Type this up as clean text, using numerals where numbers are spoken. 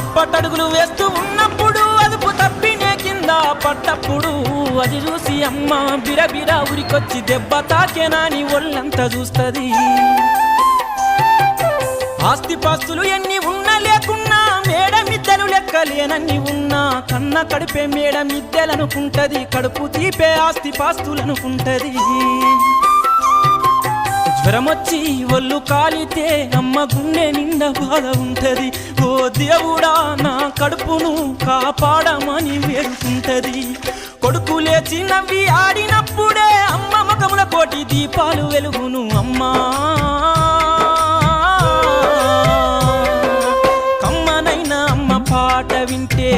అప్పటడుగులు వేస్తూ ఉన్నప్పుడు అదుపు తప్పినే కింద పట్టప్పుడు అది చూసి అమ్మ బిరబిరా ఉరికొచ్చి దెబ్బ తాకేనాని ఒళ్ళంతా చూస్తది. ఆస్తిపాస్తులు ఎన్ని ఉన్నా లేకున్నా మేడమిద్దెలు లెక్కలేనన్ని ఉన్నా కన్న కడుపే మేడమిద్దెలనుకుంటది, కడుపు తీపే ఆస్తిపాస్తులనుకుంటది. జ్వరమొచ్చి ఒళ్ళు కాలితే అమ్మ గుండె నిండా బాధ ఉంటది. ఓ దేవుడా నా కడుపును కాపాడమని వేడుకుంటది. కొడుకు లేచి నవ్వి ఆడినప్పుడే అమ్మ ముఖముల కోటి దీపాలు వెలుగును. అమ్మా కమ్మనైనా అమ్మ పాట వింటే